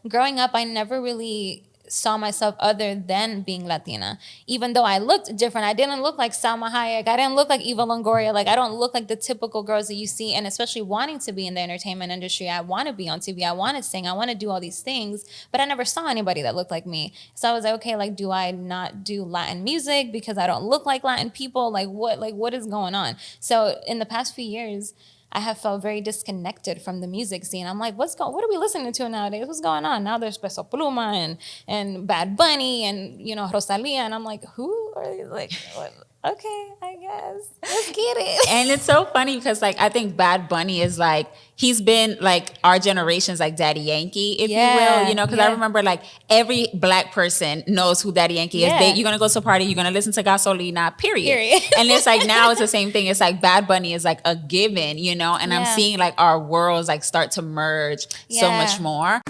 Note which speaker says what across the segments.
Speaker 1: growing up, I never really saw myself other than being Latina. Even though I looked different, I didn't look like Salma Hayek. I didn't look like Eva Longoria. Like, I don't look like the typical girls that you see. And especially wanting to be in the entertainment industry, I want to be on TV. I want to sing. I want to do all these things. But I never saw anybody that looked like me. So I was like, okay, like, do I not do Latin music because I don't look like Latin people? Like, what is going on? So in the past few years, I have felt very disconnected from the music scene. I'm like, what are we listening to nowadays? What's going on? Now there's Peso Pluma and Bad Bunny and, Rosalia. And I'm like, who are these? Like, what? Okay, I guess. Let's get it.
Speaker 2: And it's so funny because, like, I think Bad Bunny is, like, he's been, like, our generation's, like, Daddy Yankee, if you will, because I remember, like, every Black person knows who Daddy Yankee is. You're going to go to a party, you're going to listen to Gasolina, period. And it's, like, now it's the same thing. It's, like, Bad Bunny is, like, a given, and I'm seeing, like, our worlds, like, start to merge so much more.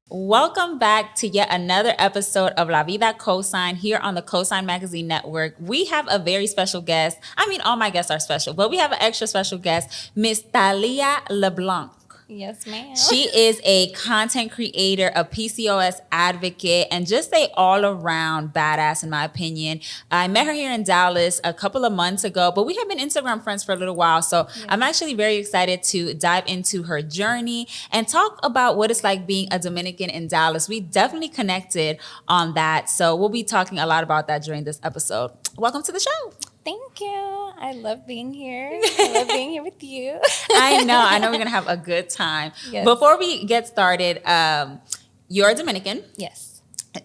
Speaker 2: Welcome back to yet another episode of La Vida COSIGN here on the COSIGN Magazine Network. We have a very special guest. I mean, all my guests are special, but we have an extra special guest, Miss Thalia LeBlanc.
Speaker 1: Yes, ma'am.
Speaker 2: She is a content creator, a PCOS advocate, and just a all-around badass, in my opinion. I met her here in Dallas a couple of months ago, but we have been Instagram friends for a little while. So I'm actually very excited to dive into her journey and talk about what it's like being a Dominican in Dallas. We definitely connected on that. So we'll be talking a lot about that during this episode. Welcome to the show.
Speaker 1: Thank you. I love being here. I love being here with you.
Speaker 2: I know we're going to have a good time. Yes. Before we get started, you're Dominican.
Speaker 1: Yes.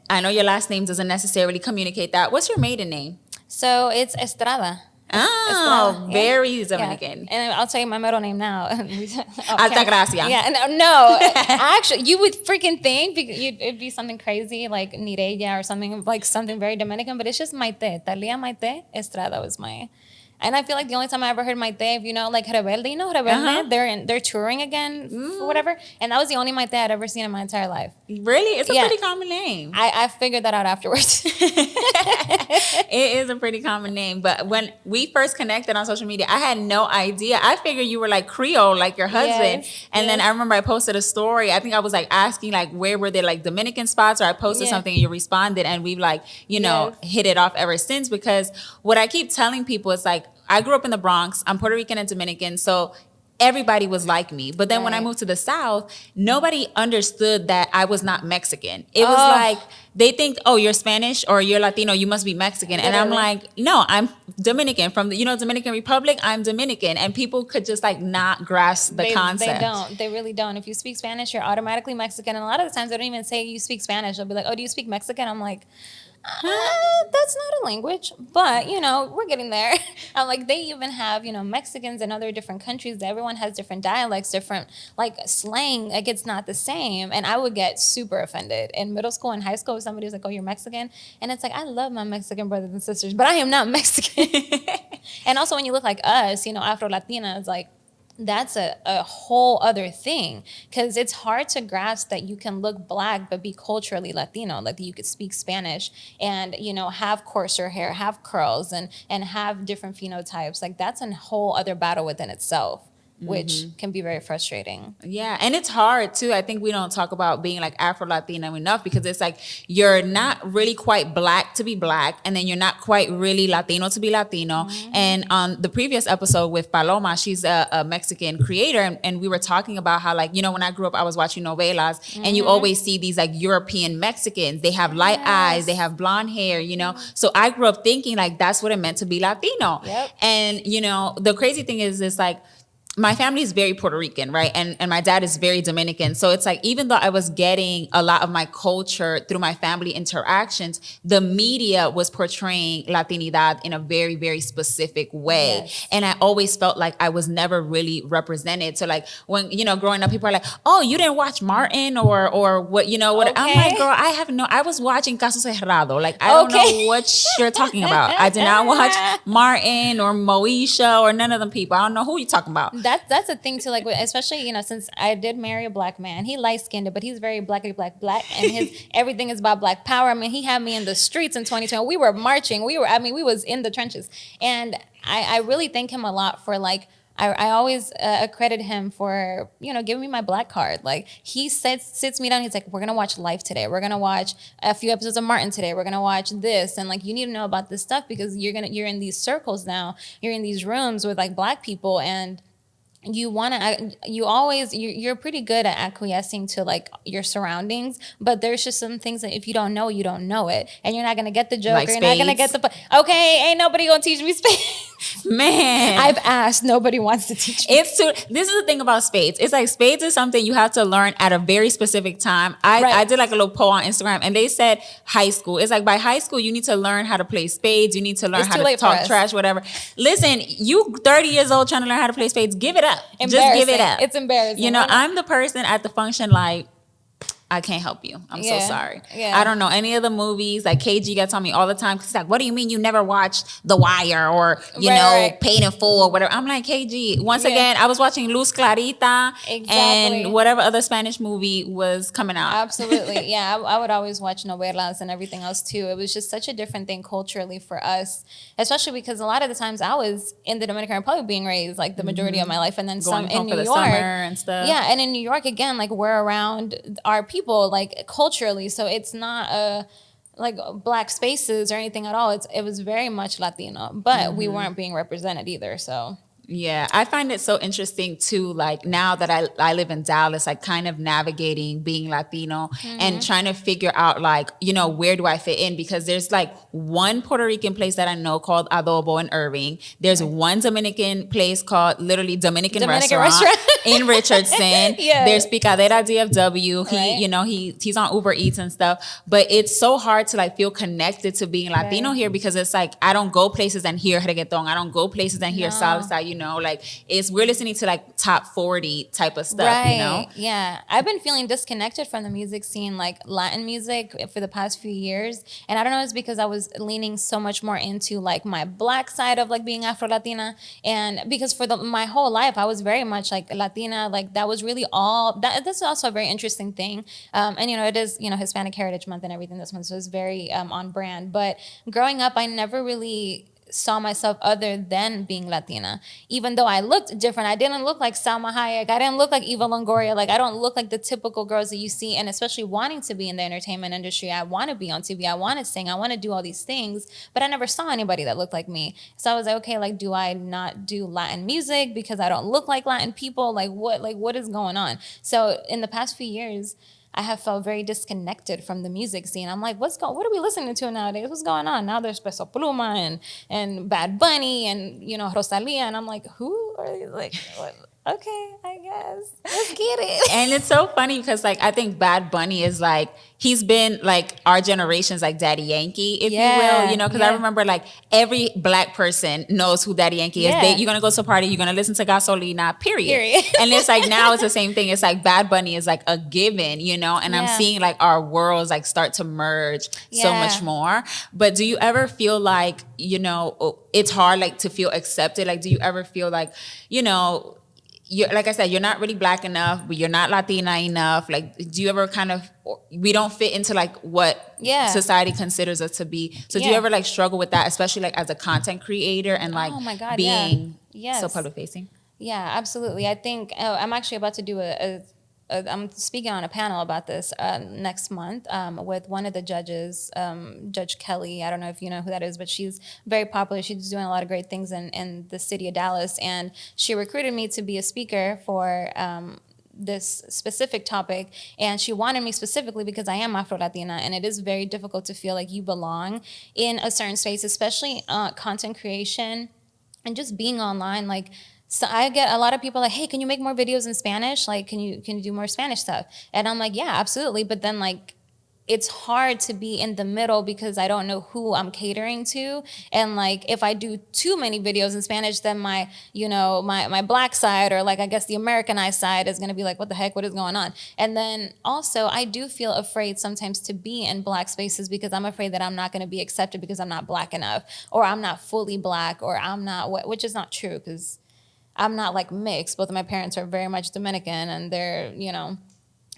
Speaker 2: I know your last name doesn't necessarily communicate that. What's your maiden name?
Speaker 1: So it's Estrada.
Speaker 2: Oh,
Speaker 1: Estrada.
Speaker 2: Very Dominican.
Speaker 1: Yeah. And I'll tell you my middle name now.
Speaker 2: Altagracia.
Speaker 1: Yeah, no. Actually, you would freaking think it'd be something crazy like Mireya or something like something very Dominican, but it's just Maite. Thalia Maite Estrada was my. And I feel like the only time I ever heard Maite, like Rebelde, Rebelde, they're touring again, whatever. And that was the only Maite I'd ever seen in my entire life.
Speaker 2: Really? It's a pretty common name.
Speaker 1: I figured that out afterwards.
Speaker 2: It is a pretty common name. But when we first connected on social media, I had no idea. I figured you were like Creole, like your husband. Yes, and then I remember I posted a story. I think I was like asking like where were there like Dominican spots, or I posted something and you responded, and we've like, hit it off ever since. Because what I keep telling people is like, I grew up in the Bronx. I'm Puerto Rican and Dominican. So everybody was like me. But then when I moved to the South, nobody understood that I was not Mexican. It was like, they think, oh, you're Spanish or you're Latino, you must be Mexican. Literally. And I'm like, no, I'm Dominican from the, Dominican Republic. I'm Dominican. And people could just like not grasp the concept.
Speaker 1: They don't. They really don't. If you speak Spanish, you're automatically Mexican. And a lot of the times they don't even say you speak Spanish. They'll be like, oh, do you speak Mexican? I'm like, that's not a language, but we're getting there. I'm like, they even have Mexicans in other different countries. Everyone has different dialects, different like slang. Like it's not the same. And I would get super offended in middle school and high school if somebody was like, oh, you're Mexican. And it's like, I love my Mexican brothers and sisters, but I am not Mexican. And also when you look like us, Afro-Latina is like, that's a whole other thing, because it's hard to grasp that you can look Black but be culturally Latino, like you could speak Spanish and have coarser hair, have curls, and have different phenotypes. Like that's a whole other battle within itself, which can be very frustrating.
Speaker 2: Yeah, and it's hard too. I think we don't talk about being like Afro-Latina enough, because it's like you're not really quite Black to be Black, and then you're not quite really Latino to be Latino. And on the previous episode with Paloma, she's a Mexican creator, and we were talking about how like, when I grew up, I was watching novelas, and you always see these like European Mexicans. They have light eyes, they have blonde hair, So I grew up thinking like that's what it meant to be Latino.
Speaker 1: Yep.
Speaker 2: And, the crazy thing is like, my family is very Puerto Rican, right? And my dad is very Dominican. So it's like, even though I was getting a lot of my culture through my family interactions, the media was portraying Latinidad in a very, very specific way. Yes. And I always felt like I was never really represented. So like when, growing up, people are like, oh, you didn't watch Martin or what, what? Okay. I'm like, girl, I was watching Caso Cerrado. Like, I don't know what you're talking about. I did not watch Martin or Moesha or none of them people. I don't know who you're talking about.
Speaker 1: that's a thing too. Like, especially, you know, since I did marry a black man, he light skinned, but he's very blackity black, and his everything is about black power. I mean, he had me in the streets in 2020. We were marching. We was in the trenches, and I really thank him a lot for like. I always accredit him for, you know, giving me my black card. Like, he sits me down. He's like, we're going to watch Life today. We're going to watch a few episodes of Martin today. We're going to watch this. And like, you need to know about this stuff because you're in these circles now. You're in these rooms with like black people, and you're pretty good at acquiescing to like your surroundings, but there's just some things that if you don't know it, and you're not gonna get the joke,
Speaker 2: like
Speaker 1: or you're not gonna get the okay, ain't nobody gonna teach me spades.
Speaker 2: Man,
Speaker 1: I've asked, nobody wants to teach me.
Speaker 2: This is the thing about spades. It's like spades is something you have to learn at a very specific time. I did like a little poll on Instagram, and they said high school. It's like by high school you need to learn how to play spades. You need to learn how to talk trash, whatever. Listen, you 30 years old trying to learn how to play spades, give it up. Just give it up.
Speaker 1: It's embarrassing.
Speaker 2: You know, I'm the person at the function like, I can't help you. I'm so sorry. Yeah. I don't know any of the movies. Like KG gets on me all the time. Cause he's like, what do you mean you never watched The Wire or, you know, Paid in Full or whatever? I'm like, KG, once again, I was watching Luz Clarita and whatever other Spanish movie was coming out.
Speaker 1: Absolutely. Yeah. I would always watch novelas and everything else too. It was just such a different thing culturally for us, especially because a lot of the times I was in the Dominican Republic being raised like the majority of my life, and then
Speaker 2: going
Speaker 1: some in New York
Speaker 2: summer and stuff.
Speaker 1: Yeah. And in New York, again, like we're around our people like culturally, so it's not a like black spaces or anything at all. It was very much Latino, but we weren't being represented either. So
Speaker 2: yeah, I find it so interesting too, like now that I live in Dallas, like kind of navigating being Latino and trying to figure out like, you know, where do I fit in? Because there's like one Puerto Rican place that I know called Adobo in Irving. There's one Dominican place called literally Dominican restaurant in Richardson. There's Picadera DFW. He, you know, he's on Uber Eats and stuff, but it's so hard to like feel connected to being Latino here because it's like, I don't go places and hear reggaeton. I don't go places and hear salsa, you know, like we're listening to like top 40 type of stuff, you know?
Speaker 1: Yeah. I've been feeling disconnected from the music scene, like Latin music for the past few years. And I don't know, it's because I was leaning so much more into like my black side of like being Afro-Latina. And because for my whole life, I was very much like Latina, like that was really all, that's also a very interesting thing. And you know, it is, you know, Hispanic Heritage Month and everything this month, so it's very on brand. But growing up, I never really saw myself other than being Latina. Even though I looked different, I didn't look like Salma Hayek, I didn't look like Eva Longoria, like I don't look like the typical girls that you see, and especially wanting to be in the entertainment industry, I want to be on TV, I want to sing, I want to do all these things, but I never saw anybody that looked like me. So I was like, okay, like do I not do Latin music because I don't look like Latin people? Like what is going on? So in the past few years, I have felt very disconnected from the music scene. I'm like, what are we listening to nowadays? What's going on? Now there's Peso Pluma and Bad Bunny and, you know, Rosalia. And I'm like, who are these? Like, what? Okay, I guess. Let's get it.
Speaker 2: And it's so funny because like, I think Bad Bunny is like, he's been like our generation's like Daddy Yankee, if you will, you know, because I remember like every black person knows who Daddy Yankee is. You're going to go to a party, you're going to listen to Gasolina, period. And it's like, now it's the same thing. It's like Bad Bunny is like a given, you know, and I'm seeing like our worlds like start to merge so much more. But do you ever feel like, you know, it's hard like to feel accepted? Like, do you ever feel like, you know, like I said, you're not really black enough, but you're not Latina enough. Like, do you ever kind of, we don't fit into like what society considers us to be. So do you ever like struggle with that, especially like as a content creator and like being so public facing?
Speaker 1: Yeah, absolutely. I think I'm actually about to do I'm speaking on a panel about this next month with one of the judges, Judge Kelly. I don't know if you know who that is, but she's very popular. She's doing a lot of great things in the city of Dallas. And she recruited me to be a speaker for this specific topic. And she wanted me specifically because I am Afro-Latina. And it is very difficult to feel like you belong in a certain space, especially content creation and just being online. Like, so I get a lot of people like, hey, can you make more videos in Spanish? Like, can you do more Spanish stuff? And I'm like, yeah, absolutely. But then like, it's hard to be in the middle because I don't know who I'm catering to. And like, if I do too many videos in Spanish, then my, you know, my black side, or like, I guess the Americanized side is going to be like, what the heck, what is going on? And then also I do feel afraid sometimes to be in black spaces because I'm afraid that I'm not going to be accepted because I'm not black enough, or I'm not fully black, or I'm not, which is not true because I'm not like mixed. Both of my parents are very much Dominican, and they're, you know,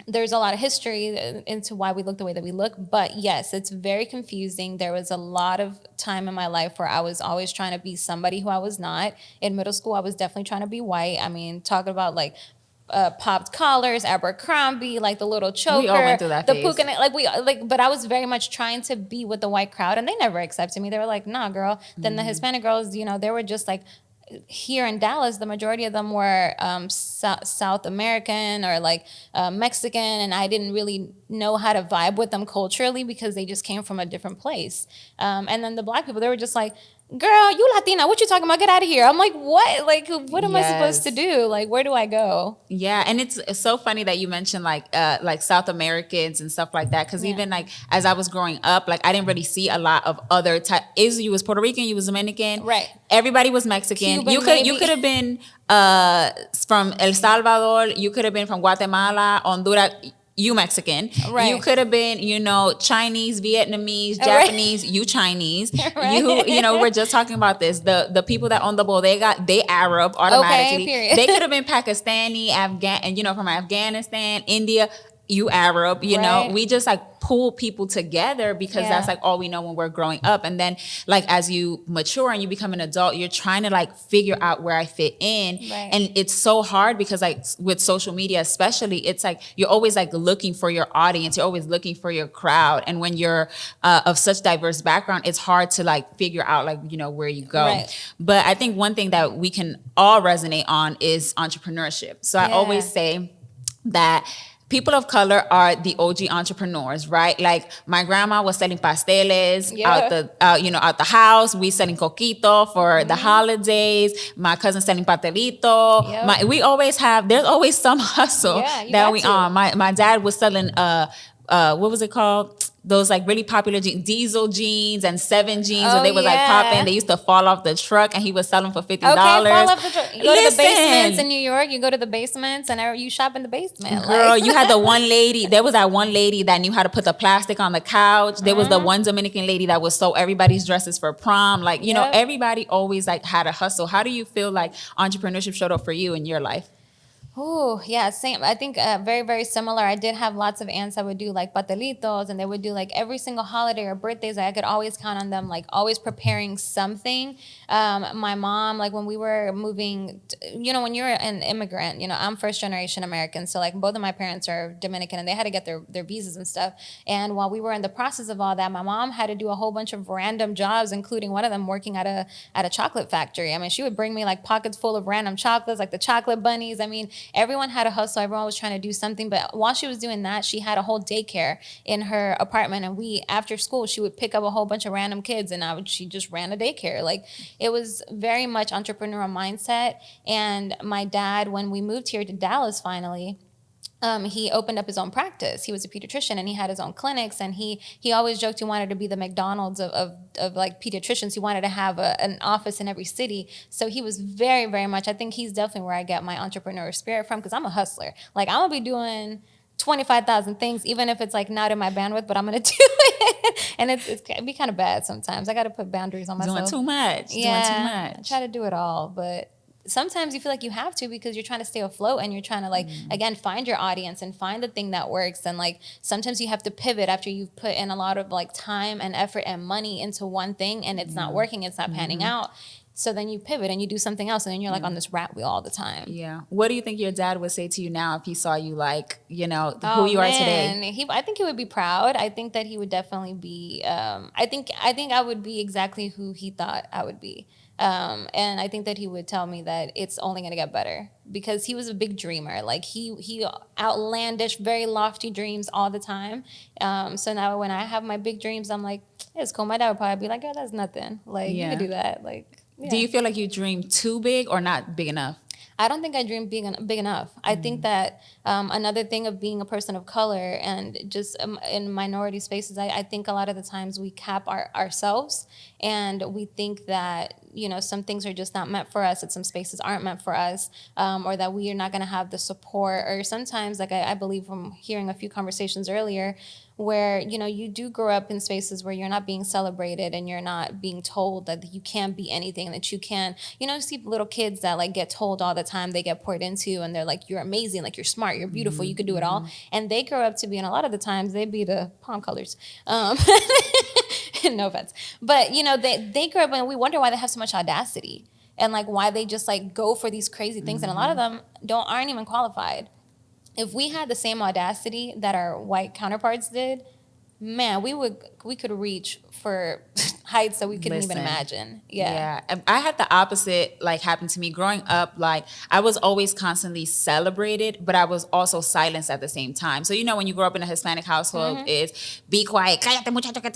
Speaker 1: there's a lot of history into why we look the way that we look. But yes, it's very confusing. There was a lot of time in my life where I was always trying to be somebody who I was not. In middle school, I was definitely trying to be white. I mean, talking about like popped collars, Abercrombie, like the little choker,
Speaker 2: We all went through that
Speaker 1: the
Speaker 2: phase.
Speaker 1: puka, but I was very much trying to be with the white crowd, and they never accepted me. They were like, "Nah, girl." Then the Hispanic girls, you know, they were just like, here in Dallas, the majority of them were South American or like Mexican, and I didn't really know how to vibe with them culturally because they just came from a different place. And then the black people, they were just like, girl, you Latina, what you talking about? Get out of here. I'm like, what? Like, what am I supposed to do? Like, where do I go?
Speaker 2: Yeah, and it's so funny that you mentioned like South Americans and stuff like that, because even like as I was growing up, like I didn't really see a lot of other type. You was Puerto Rican, you was Dominican,
Speaker 1: right?
Speaker 2: Everybody was Mexican.
Speaker 1: Cuban,
Speaker 2: you could have been from El Salvador, you could have been from Guatemala, Honduras. You Mexican,
Speaker 1: right?
Speaker 2: You could have been, you know, Chinese, Vietnamese, Japanese. Right. You Chinese,
Speaker 1: right.
Speaker 2: you know. We're just talking about this. The people that own the bodega, they Arab automatically.
Speaker 1: Okay, period.
Speaker 2: They could have been Pakistani, and you know, from Afghanistan, India. You Arab, you know, we just like pull people together because that's like all we know when we're growing up. And then like as you mature and you become an adult, you're trying to like figure out where I fit in.
Speaker 1: Right.
Speaker 2: And it's so hard because like with social media especially, it's like you're always like looking for your audience, you're always looking for your crowd. And when you're of such diverse background, it's hard to like figure out like, you know, where you go. Right. But I think one thing that we can all resonate on is entrepreneurship. So I always say that people of color are the OG entrepreneurs, right? Like my grandma was selling pasteles out the house. We selling coquito for the holidays. My cousin selling pastelito. We always there's always some hustle that we on. My dad was selling what was it called? Those like really popular Diesel jeans and 7 jeans when they was like popping. They used to fall off the truck and he was selling for $50.
Speaker 1: Okay, fall off the truck. You go to the basements in New York. You go to the basements and you shop in the basement.
Speaker 2: Girl, you had the one lady. There was that one lady that knew how to put the plastic on the couch. There was the one Dominican lady that was sew everybody's dresses for prom. Like, you know, everybody always like had a hustle. How do you feel like entrepreneurship showed up for you in your life?
Speaker 1: Oh, yeah, same. I think very, very similar. I did have lots of aunts that would do like pastelitos, and they would do like every single holiday or birthdays. I could always count on them, like always preparing something. My mom, like when we were moving, you know, when you're an immigrant, you know, I'm first generation American. So like both of my parents are Dominican and they had to get their visas and stuff. And while we were in the process of all that, my mom had to do a whole bunch of random jobs, including one of them working at a chocolate factory. I mean, she would bring me like pockets full of random chocolates, like the chocolate bunnies. I mean, everyone had a hustle. Everyone was trying to do something. But while she was doing that, she had a whole daycare in her apartment. And after school, she would pick up a whole bunch of random kids and she just ran a daycare. Like it was very much entrepreneurial mindset. And my dad, when we moved here to Dallas finally, he opened up his own practice. He was a pediatrician and he had his own clinics, and he always joked he wanted to be the McDonald's of like pediatricians. He wanted to have an office in every city. So he was very, very much, I think he's definitely where I get my entrepreneur spirit from, because I'm a hustler. Like I'm gonna be doing 25,000 things, even if it's like not in my bandwidth, but I'm gonna do it. And it can be kind of bad sometimes. I got to put boundaries on myself.
Speaker 2: Doing too much.
Speaker 1: I try to do it all, but sometimes you feel like you have to because you're trying to stay afloat and you're trying to like again find your audience and find the thing that works. And like sometimes you have to pivot after you've put in a lot of like time and effort and money into one thing and it's not working, it's not panning out. So then you pivot and you do something else, and then you're like on this rat wheel all the time.
Speaker 2: Yeah. What do you think your dad would say to you now if he saw you like, you know, who you are today?
Speaker 1: I think he would be proud. I think that he would definitely be. I think I would be exactly who he thought I would be. And I think that he would tell me that it's only going to get better because he was a big dreamer. Like he outlandish, very lofty dreams all the time. So now when I have my big dreams, I'm like, it's cool. My dad would probably be like, oh, that's nothing. Like you can do that. Like. Yeah.
Speaker 2: Do you feel like you dream too big or not big enough?
Speaker 1: I don't think I dream big enough. I think that another thing of being a person of color and just in minority spaces, I think a lot of the times we cap ourselves and we think that some things are just not meant for us, that some spaces aren't meant for us, or that we are not going to have the support. Or sometimes, like I believe from hearing a few conversations earlier, where you do grow up in spaces where you're not being celebrated and you're not being told that you can't be anything, that you can, see little kids that like get told all the time, they get poured into, and they're like, you're amazing, like you're smart, you're beautiful, you could do it all, and they grow up to be, and a lot of the times they be the palm colors. No offense, but they grow up and we wonder why they have so much audacity, and like why they just like go for these crazy things, and a lot of them aren't even qualified. If we had the same audacity that our white counterparts did, man, we could reach for heights that we couldn't even imagine. Yeah.
Speaker 2: I had the opposite like happen to me growing up. Like I was always constantly celebrated, but I was also silenced at the same time. So when you grow up in a Hispanic household, it's be quiet, cállate muchacho, que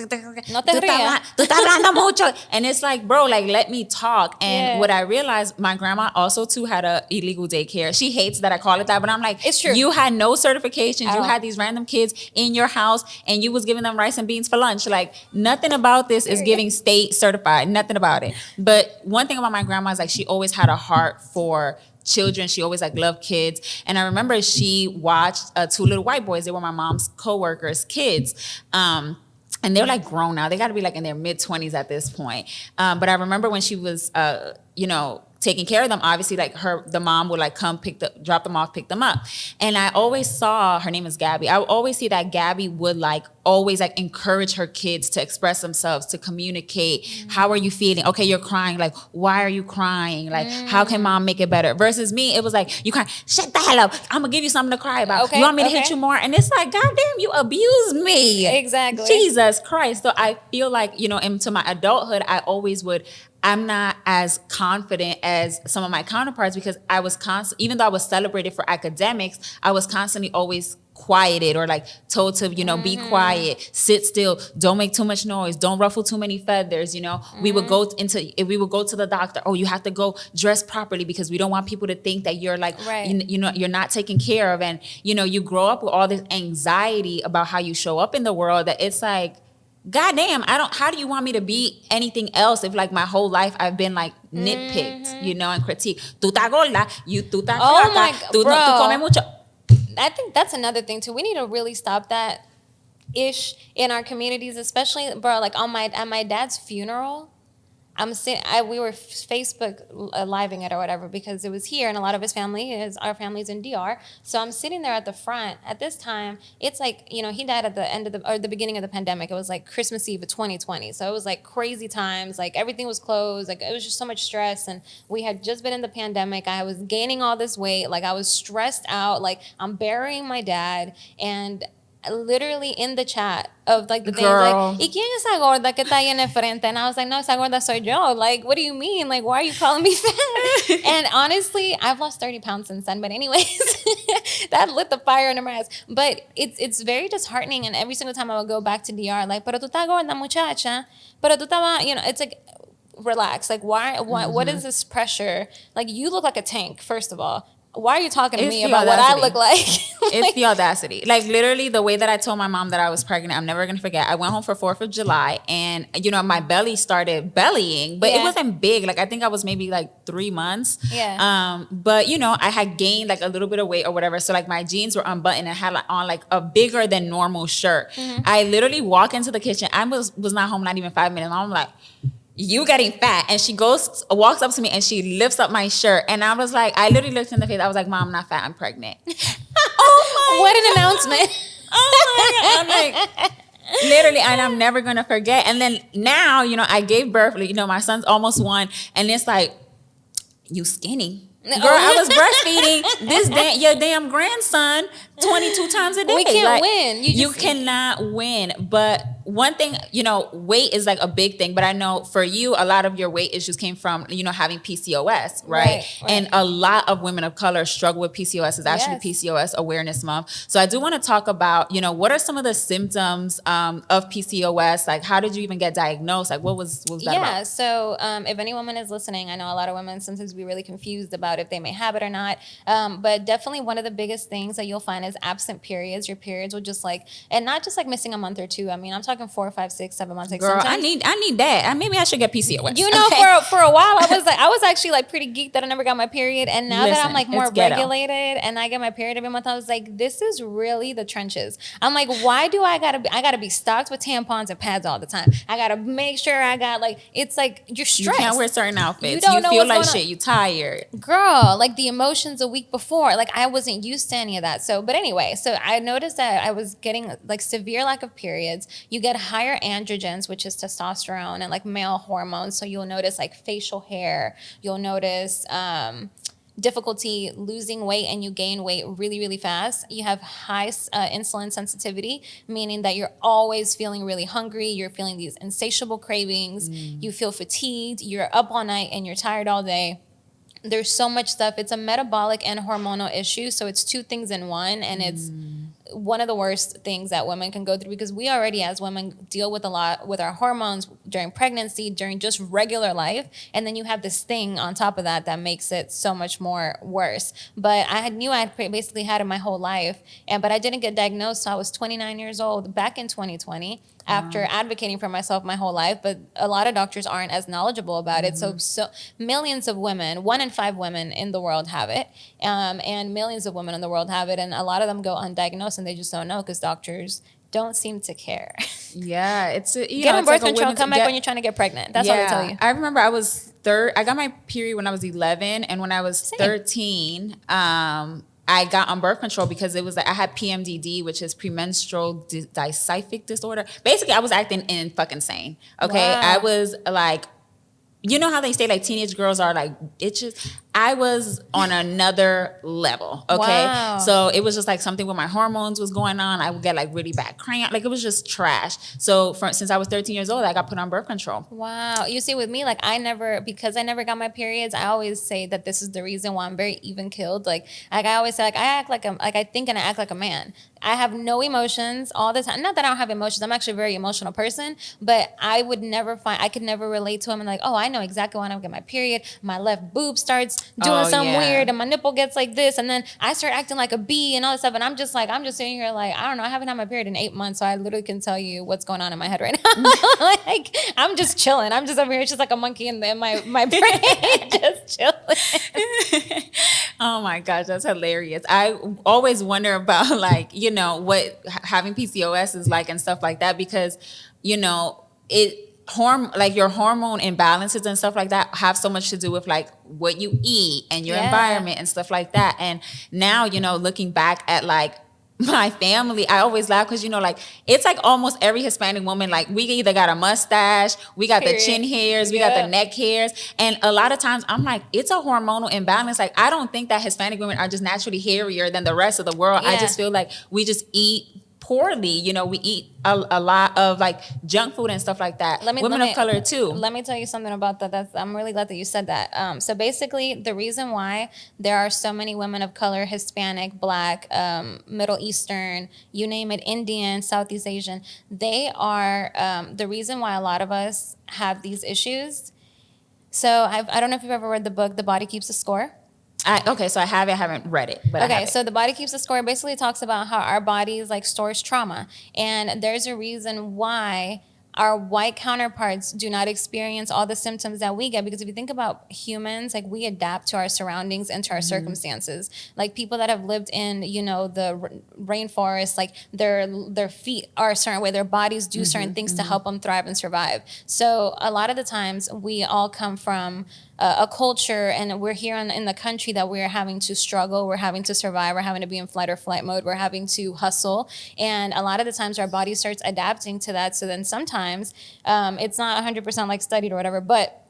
Speaker 1: no te rías.
Speaker 2: Tú estás hablando mucho, and it's like, bro, like let me talk. And what I realized, my grandma also too had a illegal daycare. She hates that I call it that, but I'm like,
Speaker 1: it's true.
Speaker 2: You had no certifications. You had these random kids in your house, and you was giving them rice and beans for lunch. Like nothing about this is giving state certified, nothing about it. But one thing about my grandma is like she always had a heart for children. She always like loved kids. And I remember she watched two little white boys. They were my mom's coworkers' kids. And they're like grown now. They got to be like in their mid-20s at this point. But I remember when she was, taking care of them, obviously like the mom would like come drop them off, pick them up. And I always saw, her name is Gabby. I would always see that Gabby would like always like encourage her kids to express themselves, to communicate. How are you feeling? Okay, you're crying. Like, why are you crying? Like, how can mom make it better? Versus me, it was like, you crying, shut the hell up. I'm gonna give you something to cry about. Okay, you want me to hit you more? And it's like, goddamn, you abuse me.
Speaker 1: Exactly.
Speaker 2: Jesus Christ. So I feel like, into my adulthood, I'm not as confident as some of my counterparts because I was even though I was celebrated for academics, I was constantly always quieted or like told to, be quiet, sit still, don't make too much noise, don't ruffle too many feathers. We would go if we would go to the doctor, you have to go dress properly because we don't want people to think that you're like, you're not taken care of. And, you grow up with all this anxiety about how you show up in the world that it's like, goddamn, how do you want me to be anything else if like my whole life I've been like nitpicked, and critiqued. Tú estás gorda, tú estás flaca, tú comes mucho.
Speaker 1: I think that's another thing too. We need to really stop that ish in our communities, especially, bro, like at my dad's funeral. We were Facebook living it or whatever because it was here and a lot of our family's in DR. So I'm sitting there at the front. At this time, it's like, he died at the end of the beginning of the pandemic. It was like Christmas Eve of 2020. So it was like crazy times. Like everything was closed. Like it was just so much stress. And we had just been in the pandemic. I was gaining all this weight. Like I was stressed out. Like I'm burying my dad. And literally in the chat of like the thing like, ¿y quién es esa gorda que está ahí en el frente? And I was like, no, esa gorda soy yo. Like, what do you mean? Like, why are you calling me fat? And honestly, I've lost 30 pounds since then. But anyways, that lit the fire under my ass. But it's very disheartening. And every single time I would go back to DR, like, pero tú estás gorda, muchacha. Pero tú estabas, it's like, relax. Like, why what is this pressure? Like, you look like a tank, first of all. Why are you talking to me about what I look like?
Speaker 2: It's the audacity. Like literally the way that I told my mom that I was pregnant, I'm never going to forget. I went home for 4th of July and, my belly started bellying, but it wasn't big. Like I think I was maybe like 3 months.
Speaker 1: Yeah.
Speaker 2: But, I had gained like a little bit of weight or whatever. So like my jeans were unbuttoned and I had like on like a bigger than normal shirt. I literally walk into the kitchen. I was not home not even 5 minutes. I'm like, you getting fat. And she walks up to me and she lifts up my shirt. And I was like, I literally looked in the face. I was like, Mom, I'm not fat, I'm pregnant.
Speaker 1: What an announcement.
Speaker 2: Oh my God. I'm like, literally, and I'm never going to forget. And then now, I gave birth, my son's almost 1. And it's like, you skinny. Girl, I was breastfeeding your damn grandson 22 times a day.
Speaker 1: We can't win.
Speaker 2: You cannot win. But one thing, weight is like a big thing. But I know for you, a lot of your weight issues came from, having PCOS, right? And a lot of women of color struggle with PCOS. It's actually PCOS Awareness Month. So I do want to talk about, what are some of the symptoms of PCOS? Like, how did you even get diagnosed? Like, what was that about?
Speaker 1: Yeah, so if any woman is listening, I know a lot of women sometimes be really confused about if they may have it or not. But definitely one of the biggest things that you'll find is absent periods. Your periods will just and not just like missing a month or two. I mean, I'm talking talking 4, 5, 6, 7 months. Like,
Speaker 2: Girl,
Speaker 1: sometimes,
Speaker 2: I need that. Maybe I should get PCOS.
Speaker 1: you know,
Speaker 2: okay?
Speaker 1: for a while, I was actually like pretty geeked that I never got my period, and now that I'm
Speaker 2: Listen,
Speaker 1: like more
Speaker 2: it's ghetto.
Speaker 1: regulated and I get my period every month, I was like, this is really the trenches. I'm like, why do I gotta be stocked with tampons and pads all the time? I gotta make sure I got, like, it's like you're stressed.
Speaker 2: You can't wear certain outfits.
Speaker 1: You don't know
Speaker 2: feel
Speaker 1: what's
Speaker 2: like
Speaker 1: going
Speaker 2: shit.
Speaker 1: on.
Speaker 2: You tired.
Speaker 1: Girl, like the emotions a week before, like I wasn't used to any of that. So, but anyway, so I noticed that I was getting like severe lack of periods. You get higher androgens, which is testosterone and like male hormones. So you'll notice like facial hair. You'll notice difficulty losing weight, and you gain weight really, really fast. You have high insulin sensitivity, meaning that you're always feeling really hungry. You're feeling these insatiable cravings. You feel fatigued. You're up all night and you're tired all day. There's so much stuff. It's a metabolic and hormonal issue. So it's two things in one. And it's one of the worst things that women can go through, because we already as women deal with a lot with our hormones during pregnancy, during just regular life. And then you have this thing on top of that that makes it so much more worse. But I knew I had basically had it my whole life. But I didn't get diagnosed. So I was 29 years old back in 2020. After advocating for myself my whole life, but a lot of doctors aren't as knowledgeable about it. So millions of women, 1 in 5 women in the world have it, and millions of women in the world have it, and a lot of them go undiagnosed and they just don't know because doctors don't seem to care.
Speaker 2: Yeah, it's
Speaker 1: get on birth control. Come back when you're trying to get pregnant. That's all they tell you.
Speaker 2: I remember I got my period when I was 11, and when I was 13, I got on birth control because it was like I had PMDD, which is premenstrual dysphoric disorder. Basically, I was acting in fucking sane. Okay,
Speaker 1: Wow.
Speaker 2: I was like, you know how they say like teenage girls are like bitches? I was on another level. Okay,
Speaker 1: Wow.
Speaker 2: so it was just like something with my hormones was going on. I would get like really bad cramp. Like it was just trash. So since I was 13 years old, I got put on birth control.
Speaker 1: Wow. You see, with me, like because I never got my periods, I always say that this is the reason why I'm very even keeled. Like I always say, like I act like I think and I act like a man. I have no emotions all the time. Not that I don't have emotions. I'm actually a very emotional person, but I could never relate to him and like, oh, I know exactly when I get my period. My left boob starts doing something weird and my nipple gets like this. And then I start acting like a bee and all this stuff. And I'm just sitting here like, I don't know. I haven't had my period in 8 months. So I literally can tell you what's going on in my head right now. Like I'm just chilling. I'm just over here. It's just like a monkey in my brain, just chilling.
Speaker 2: Oh my gosh, that's hilarious. I always wonder about like, you know, what having PCOS is like and stuff like that, because, you know, like your hormone imbalances and stuff like that have so much to do with like what you eat and your environment and stuff like that. And now, you know, looking back at like my family, I always laugh because, you know, like it's like almost every Hispanic woman, like we either got a mustache, we got the chin hairs, we got the neck hairs. And a lot of times I'm like, it's a hormonal imbalance. Like I don't think that Hispanic women are just naturally hairier than the rest of the world. I just feel like we just eat poorly. You know, we eat a lot of like junk food and stuff like that. Women of color too.
Speaker 1: Let me tell you something about that. I'm really glad that you said that. So basically, the reason why there are so many women of color, Hispanic, Black, Middle Eastern, you name it, Indian, Southeast Asian, they are the reason why a lot of us have these issues. So I don't know if you've ever read the book, The Body Keeps the Score.
Speaker 2: So I haven't read it. But
Speaker 1: okay, so The Body Keeps the Score basically talks about how our bodies like stores trauma. And there's a reason why our white counterparts do not experience all the symptoms that we get. Because if you think about humans, like we adapt to our surroundings and to our circumstances. Like people that have lived in, you know, the rainforest, like their feet are a certain way, their bodies do certain things to help them thrive and survive. So a lot of the times we all come from a culture, and we're here in the country that we're having to struggle, we're having to survive, we're having to be in flight or flight mode, we're having to hustle. And a lot of the times our body starts adapting to that. So then sometimes it's not 100% like studied or whatever, but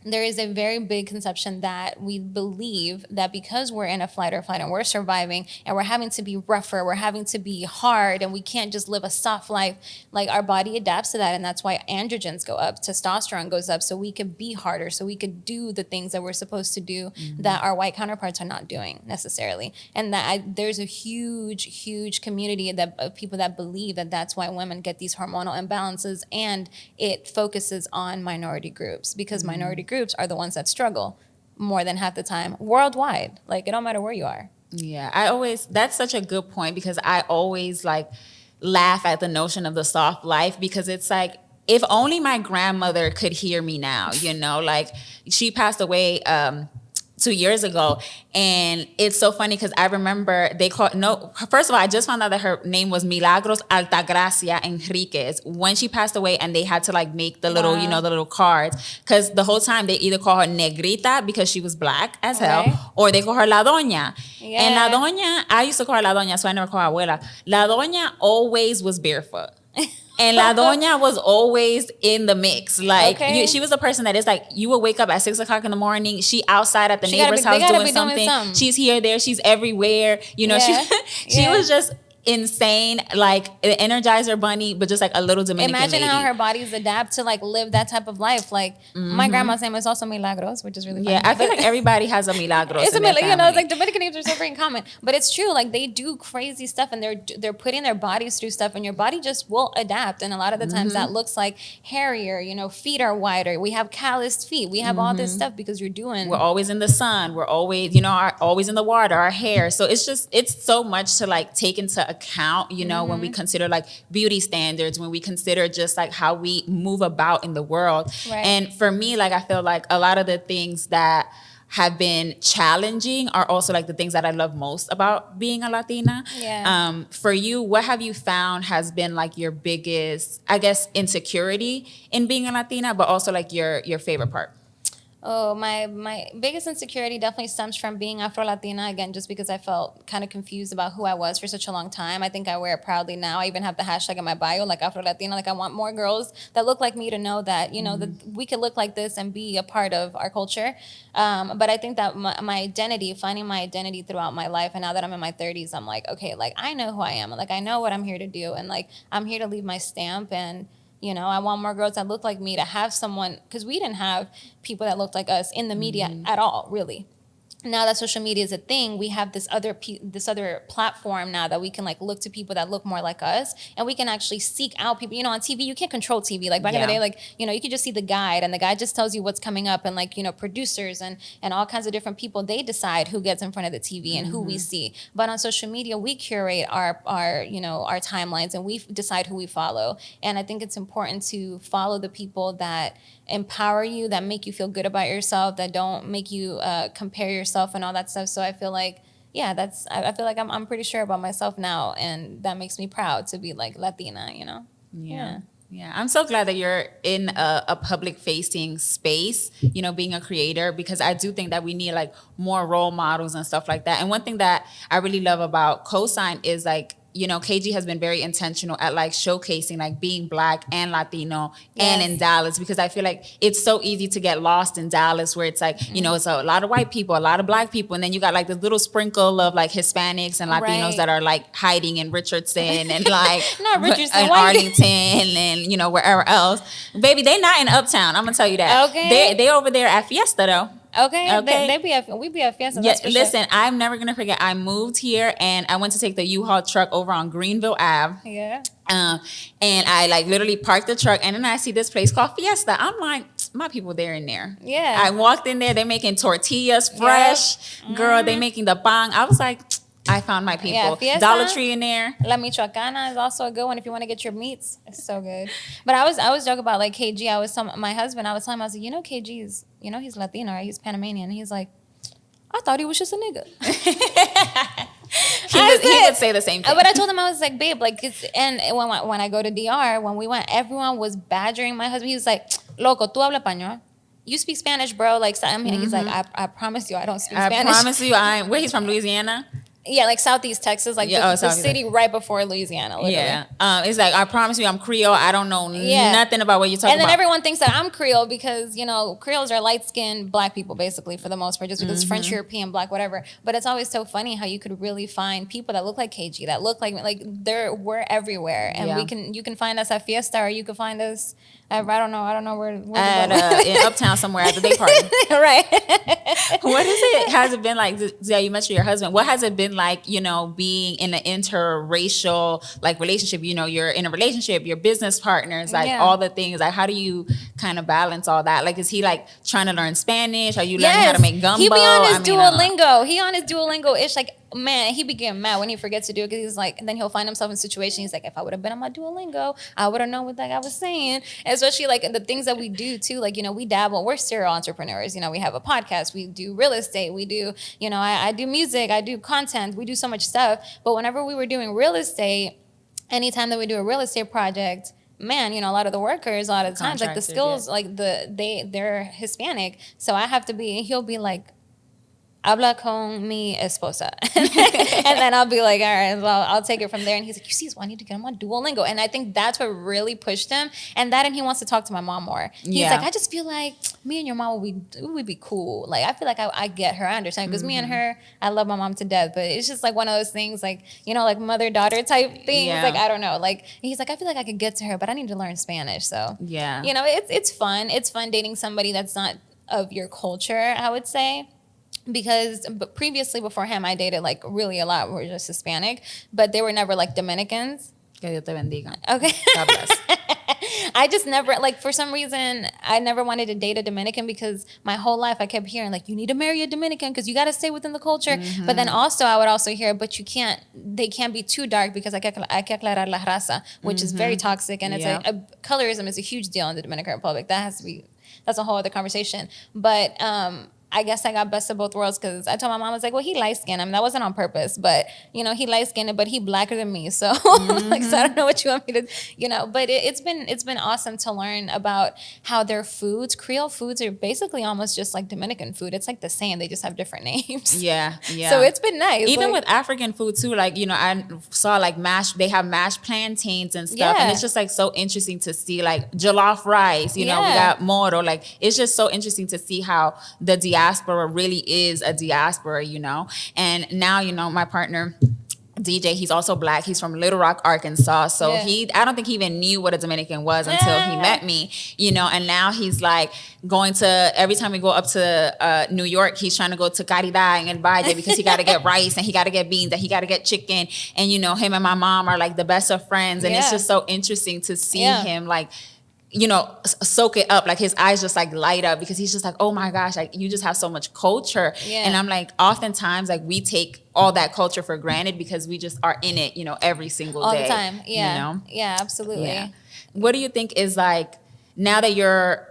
Speaker 1: there is a very big conception that we believe that because we're in a flight or flight and we're surviving and we're having to be rougher, we're having to be hard, and we can't just live a soft life, like our body adapts to that. And that's why androgens go up, testosterone goes up, so we could be harder, so we could do the things that we're supposed to do that our white counterparts are not doing necessarily. And that there's a huge community of people that believe that that's why women get these hormonal imbalances, and it focuses on minority groups, because minority groups are the ones that struggle more than half the time worldwide. Like it don't matter where you are.
Speaker 2: Yeah, that's such a good point, because I always like laugh at the notion of the soft life, because it's like, if only my grandmother could hear me now, like she passed away 2 years ago. And it's so funny because I remember first of all, I just found out that her name was Milagros Altagracia Enriquez when she passed away, and they had to like make the little, the little cards, because the whole time they either call her Negrita because she was black as hell, or they call her La Doña. Yeah. And La Doña, I used to call her La Doña, so I never call her Abuela. La Doña always was barefoot. And La Doña was always in the mix. Like, she was the person that is like, you will wake up at 6 o'clock in the morning. She outside at the neighbor's house doing something. She's here, there. She's everywhere. She was just insane, like the Energizer Bunny, but just like a little Dominican
Speaker 1: Imagine
Speaker 2: lady.
Speaker 1: how her bodies adapt to like live that type of life. Like my grandma's name is also Milagros, which is really funny.
Speaker 2: Yeah, I feel like everybody has a Milagros.
Speaker 1: It's a it's like Dominican names are so very common, but it's true. Like they do crazy stuff, and they're putting their bodies through stuff, and your body just will adapt. And a lot of the times that looks like hairier. Feet are wider. We have calloused feet. We have all this stuff because you're doing.
Speaker 2: We're always in the sun. We're always, always in the water. Our hair. So it's so much to like take into account, when we consider like beauty standards, when we consider just like how we move about in the world. Right. And for me, like I feel like a lot of the things that have been challenging are also like the things that I love most about being a Latina. Yeah. For you, what have you found has been like your biggest, I guess, insecurity in being a Latina, but also like your favorite part?
Speaker 1: Oh, my biggest insecurity definitely stems from being Afro-Latina, again, just because I felt kind of confused about who I was for such a long time. I think I wear it proudly now. I even have the hashtag in my bio, like Afro-Latina. Like I want more girls that look like me to know that, that we could look like this and be a part of our culture. But I think that my identity, finding my identity throughout my life, and now that I'm in my 30s, I'm like, okay, like I know who I am. Like I know what I'm here to do. And like I'm here to leave my stamp, and I want more girls that look like me, to have someone, because we didn't have people that looked like us in the media at all, really. Now that social media is a thing, we have this other platform now that we can like look to people that look more like us, and we can actually seek out people. On TV, you can't control TV. Like back in the day, like, you could just see the guide, and the guide just tells you what's coming up, and like, producers and all kinds of different people, they decide who gets in front of the TV and who we see. But on social media, we curate our timelines, and we decide who we follow. And I think it's important to follow the people that empower you, that make you feel good about yourself, that don't make you compare yourself and all that stuff. So I feel like, I feel like I'm pretty sure about myself now, and that makes me proud to be like Latina,
Speaker 2: Yeah, I'm so glad that you're in a public facing space, being a creator, because I do think that we need like more role models and stuff like that. And one thing that I really love about COSIGN is like, KG has been very intentional at like showcasing like being Black and Latino and in Dallas, because I feel like it's so easy to get lost in Dallas, where it's like, it's a lot of white people, a lot of Black people, and then you got like this little sprinkle of like Hispanics and Latinos that are like hiding in Richardson and like
Speaker 1: not Richardson,
Speaker 2: and Arlington and wherever else. Baby, they not in Uptown. I'm gonna tell you that. Okay, they over there at Fiesta though.
Speaker 1: Okay. We be at Fiesta.
Speaker 2: Yeah, listen, sure. I'm never gonna forget. I moved here and I went to take the U-Haul truck over on Greenville Ave. Yeah. And I like literally parked the truck, and then I see this place called Fiesta. I'm like, my people, they're in there. Yeah. I walked in there. They're making tortillas fresh, girl. They making the pan. I was like, I found my people. Yeah, Fiesta, Dollar Tree in there.
Speaker 1: La Michoacana is also a good one if you want to get your meats. It's so good. But I was joking about like KG. I was telling my husband, I was like, KG's, he's Latino, right? He's Panamanian. He's like, I thought he was just a nigga.
Speaker 2: He would say the same thing.
Speaker 1: But I told him, I was like, babe, like, and when I go to DR, when we went, everyone was badgering my husband. He was like, loco, tú habla español. You speak Spanish, bro. Like, he's like, I promise you, I don't speak Spanish.
Speaker 2: I promise you, where he's from, Louisiana?
Speaker 1: Yeah, like Southeast Texas, like the city right before Louisiana. Literally.
Speaker 2: Yeah, it's like, I promise you, I'm Creole. I don't know nothing about what you're talking about.
Speaker 1: And then everyone thinks that I'm Creole because Creoles are light-skinned Black people, basically, for the most part, just because French, European, Black, whatever. But it's always so funny how you could really find people that look like KG, that look like we're everywhere, and you can find us at Fiesta, or you can find us. I don't know where
Speaker 2: in Uptown somewhere at the day party.
Speaker 1: Right.
Speaker 2: What is it? Has it been like? Yeah, you mentioned your husband. What has it been like? Being in an interracial like relationship. You're in a relationship. Your business partners, like all the things. Like, how do you kind of balance all that? Like, is he like trying to learn Spanish? Are you learning how to make gumbo?
Speaker 1: He be on his Duolingo. He on his Duolingo-ish. Like, man, he be getting mad when he forgets to do it because he's like, and then he'll find himself in situations. He's like, if I would have been on my Duolingo, I would have known what that guy was saying. And especially like the things that we do too, like, you know, we dabble, we're serial entrepreneurs. You know, we have a podcast, we do real estate, we do, you know, I do music, I do content, we do so much stuff. But whenever we were doing real estate, anytime that we do a real estate project, man, you know, a lot of the workers, a lot of the times, like the skills, like they're Hispanic. So I have to be, he'll be like, habla con mi esposa. And then I'll be like, all right, well, I'll take it from there. And he's like, you see, I need to get him on Duolingo. And I think that's what really pushed him. And he wants to talk to my mom more. He's like, I just feel like me and your mom would be cool. Like, I feel like I get her, I understand. Because me and her, I love my mom to death. But it's just like one of those things, like, you know, like mother-daughter type things. Yeah. Like, I don't know. Like, he's like, I feel like I could get to her, but I need to learn Spanish. So, yeah, you know, it's fun. It's fun dating somebody that's not of your culture, I would say. Because previously, before him, I dated like really a lot were just Hispanic, but they were never like Dominicans. Que Dios te bendiga. Okay. God bless. I just never, like, for some reason, I never wanted to date a Dominican because my whole life I kept hearing, like, you need to marry a Dominican because you got to stay within the culture. Mm-hmm. But then also, I would also hear, but they can't be too dark because hay que aclarar la raza, which is very toxic. And it's colorism is a huge deal in the Dominican Republic. That's a whole other conversation. But, I guess I got best of both worlds because I told my mom, I was like, well, he light-skinned. I mean, that wasn't on purpose, but, you know, he light-skinned, but he blacker than me. So, like, so I don't know what you want me to, you know, but it's been awesome to learn about how their foods, Creole foods are basically almost just like Dominican food. It's like the same. They just have different names. Yeah, yeah. So it's been nice.
Speaker 2: Even with African food too, like, you know, I saw like they have mashed plantains and stuff. And it's just like so interesting to see like jollof rice, you know, we got moro. Like, it's just so interesting to see how the diaspora really is a diaspora, you know. And now, you know, my partner DJ, he's also black. He's from Little Rock, Arkansas. So I don't think he even knew what a Dominican was until he met me, you know. And now he's like going to, every time we go up to New York, he's trying to go to Caridad and Valle because he got to get rice and he got to get beans and he got to get chicken. And, you know, him and my mom are like the best of friends. And it's just so interesting to see him like, you know, soak it up. Like his eyes just like light up because he's just like, oh my gosh, like you just have so much culture. Yeah. And I'm like, oftentimes like we take all that culture for granted because we just are in it, you know, every single day.
Speaker 1: All the time. Yeah. You know? Yeah, absolutely. Yeah.
Speaker 2: What do you think is like, now that you're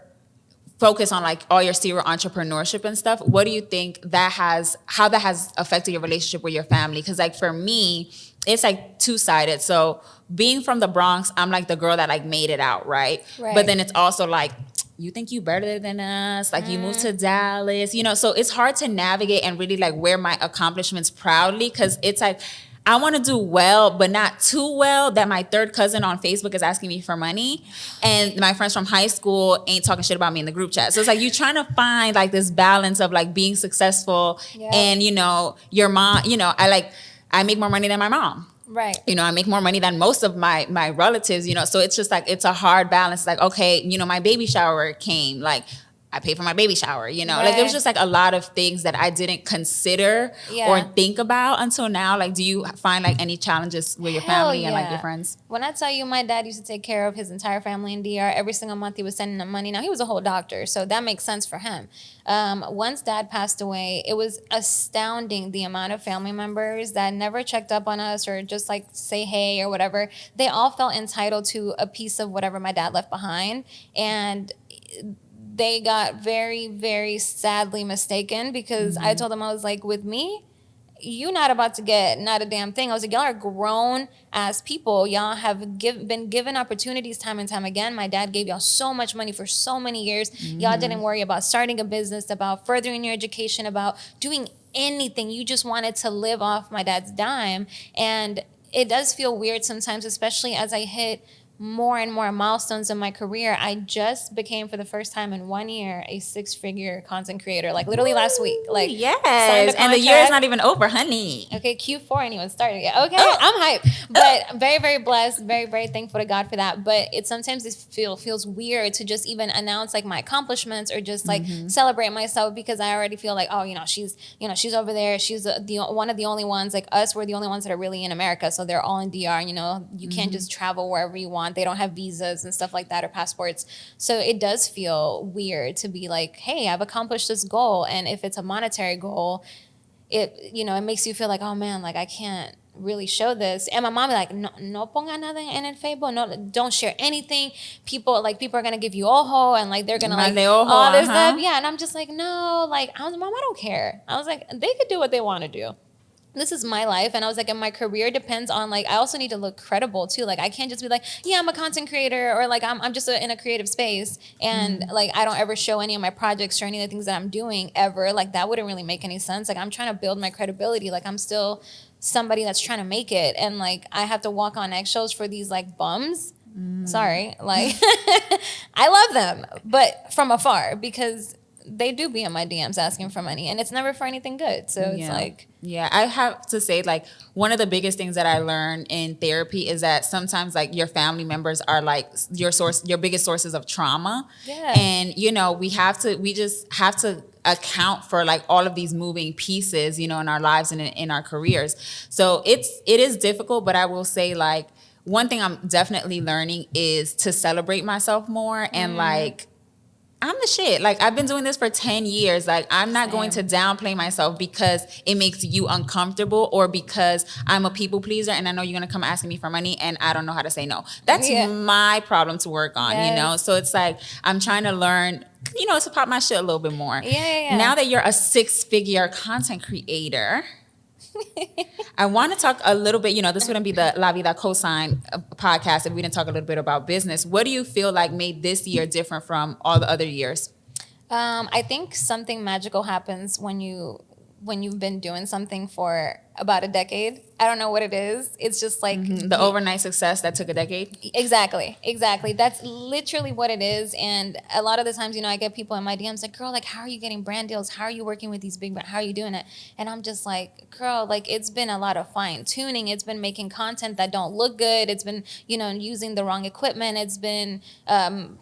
Speaker 2: focused on like all your serial entrepreneurship and stuff, what do you think how that has affected your relationship with your family? Because like for me, it's like two-sided. So being from the Bronx, I'm like the girl that like made it out, right? But then it's also like, you think you better than us? Like you moved to Dallas, you know? So it's hard to navigate and really like wear my accomplishments proudly because it's like, I want to do well, but not too well that my third cousin on Facebook is asking me for money. And my friends from high school ain't talking shit about me in the group chat. So it's like, you're trying to find like this balance of like being successful and, you know, your mom, you know, I make more money than my mom. Right. You know, I make more money than most of my relatives, you know, so it's just like, it's a hard balance. Like, okay, you know, my baby shower came, like, I paid for my baby shower, you know, like there was just like a lot of things that I didn't consider or think about until now. Like, do you find like any challenges with your family and like your friends?
Speaker 1: When I tell you my dad used to take care of his entire family in DR, every single month he was sending them money. Now he was a whole doctor, so that makes sense for him. Once dad passed away, it was astounding the amount of family members that never checked up on us or just like say hey or whatever. They all felt entitled to a piece of whatever my dad left behind. And they got very, very sadly mistaken because I told them, I was like, with me, you not about to get not a damn thing. I was like, y'all are grown as people. Y'all have been given opportunities time and time again. My dad gave y'all so much money for so many years. Y'all didn't worry about starting a business, about furthering your education, about doing anything. You just wanted to live off my dad's dime. And it does feel weird sometimes, especially as I hit more and more milestones in my career. I just became, for the first time in 1 year, a 6-figure content creator, like literally last week. Like,
Speaker 2: yes, and the year is not even over, honey.
Speaker 1: Okay, Q4 ain't even started yet. Okay, I'm hyped, but very, very blessed, very, very thankful to God for that. But it sometimes feels weird to just even announce like my accomplishments or just like celebrate myself because I already feel like, oh, she's over there. She's one of the only ones, like us. We're the only ones that are really in America, so they're all in DR. You know, you can't just travel wherever you want. They don't have visas and stuff like that or passports. So it does feel weird to be like, hey, I've accomplished this goal. And if it's a monetary goal, it makes you feel like, oh man, like I can't really show this. And my mom be like, no ponga nada en el Facebook, no, don't share anything. People are gonna give you ojo, and like they're gonna like all this stuff. Yeah, and I'm just like, no, like I was, Mom, I don't care. I was like, they could do what they want to do. This is my life. And I was like, and my career depends on, like, I also need to look credible too. Like, I can't just be like, yeah, I'm a content creator, or like I'm just in a creative space, and like I don't ever show any of my projects or any of the things that I'm doing ever. Like, that wouldn't really make any sense. Like, I'm trying to build my credibility. Like, I'm still somebody that's trying to make it, and like I have to walk on eggshells for these like bums. Sorry, like I love them, but from afar, because they do be in my DMs asking for money, and it's never for anything good. So it's like,
Speaker 2: yeah, I have to say, like, one of the biggest things that I learned in therapy is that sometimes like your family members are like your biggest sources of trauma.
Speaker 1: Yeah.
Speaker 2: And we just have to account for like all of these moving pieces, in our lives and in our careers. So it is difficult, but I will say, like, one thing I'm definitely learning is to celebrate myself more, and like, I'm the shit. Like, I've been doing this for 10 years. Like, I'm not going to downplay myself because it makes you uncomfortable, or because I'm a people pleaser and I know you're going to come asking me for money and I don't know how to say no. That's my problem to work on, So it's like, I'm trying to learn, to pop my shit a little bit more.
Speaker 1: Yeah.
Speaker 2: Now that you're a 6-figure content creator, I want to talk a little bit, this wouldn't be the La Vida COSIGN podcast if we didn't talk a little bit about business. What do you feel like made this year different from all the other years?
Speaker 1: I think something magical happens when you've been doing something for about a decade. I don't know what it is. It's just like
Speaker 2: the overnight success that took a decade.
Speaker 1: Exactly. That's literally what it is. And a lot of the times, I get people in my DMs like, girl, like, how are you getting brand deals? How are you working with these big brands? How are you doing it? And I'm just like, girl, like, it's been a lot of fine tuning. It's been making content that don't look good. It's been, using the wrong equipment. It's been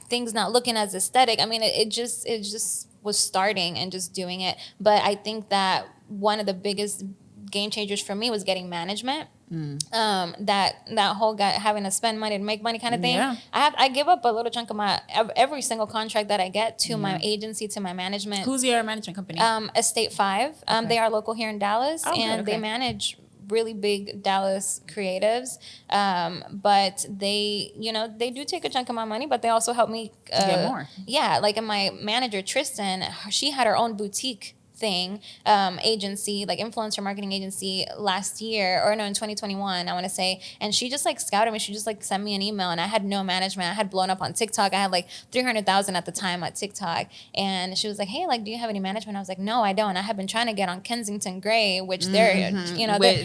Speaker 1: things not looking as aesthetic. I mean, it just was starting and just doing it. But I think that one of the biggest game changers for me was getting management. That whole guy having to spend money to make money kind of thing. Yeah. I give up a little chunk of my every single contract that I get to my agency, to my management.
Speaker 2: Who's your management company?
Speaker 1: Estate 5. Okay. They are local here in Dallas, they manage really big Dallas creatives. But they do take a chunk of my money, but they also help me
Speaker 2: get more.
Speaker 1: Yeah, like, and my manager Tristan, she had her own boutique agency, like influencer marketing agency last year, or no, in 2021, I want to say. And she just like scouted me. She just like sent me an email, and I had no management. I had blown up on TikTok. I had like 300,000 at the time at TikTok. And she was like, hey, like, do you have any management? I was like, no, I don't. I have been trying to get on Kensington Gray, which they're,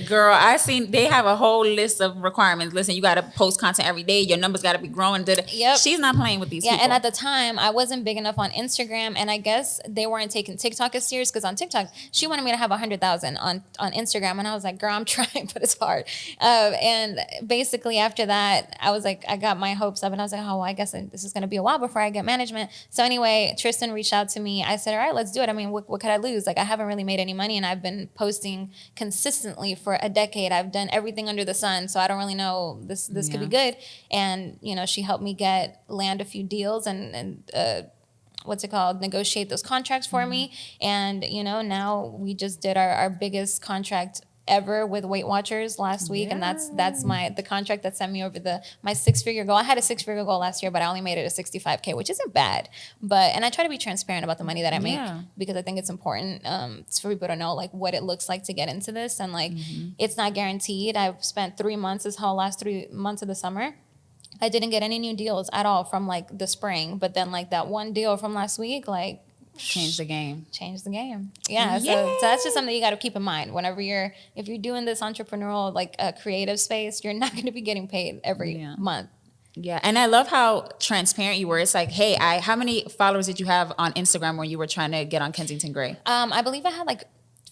Speaker 2: girl, I seen they have a whole list of requirements. Listen, you got to post content every day. Your numbers got to be growing.
Speaker 1: Yep.
Speaker 2: She's not playing with these people.
Speaker 1: And at the time, I wasn't big enough on Instagram, and I guess they weren't taking TikTok as serious, because on TikTok, she wanted me to have 100,000 on Instagram, and I was like, girl, I'm trying, but it's hard. And basically after that, I was like, I got my hopes up, and I was like, oh, well, I guess this is going to be a while before I get management. So anyway, Tristan reached out to me. I said, all right, let's do it. I mean, what could I lose? Like, I haven't really made any money, and I've been posting consistently for a decade. I've done everything under the sun, so I don't really know this could be good. And she helped me land a few deals and negotiate those contracts for me. And now we just did our biggest contract ever with Weight Watchers last week. And that's the contract that sent me over my 6-figure goal. I had a 6-figure goal last year, but I only made it a 65K, which isn't bad. And I try to be transparent about the money that I make, because I think it's important for people to know like what it looks like to get into this. And like, it's not guaranteed. I've spent 3 months, this whole last 3 months of the summer, I didn't get any new deals at all from like the spring, but then like that one deal from last week, like,
Speaker 2: changed the game.
Speaker 1: Yeah. So that's just something you got to keep in mind whenever if you're doing this entrepreneurial, like a creative space, you're not going to be getting paid every month.
Speaker 2: Yeah. And I love how transparent you were. It's like, hey, how many followers did you have on Instagram when you were trying to get on Kensington Gray?
Speaker 1: I believe I had like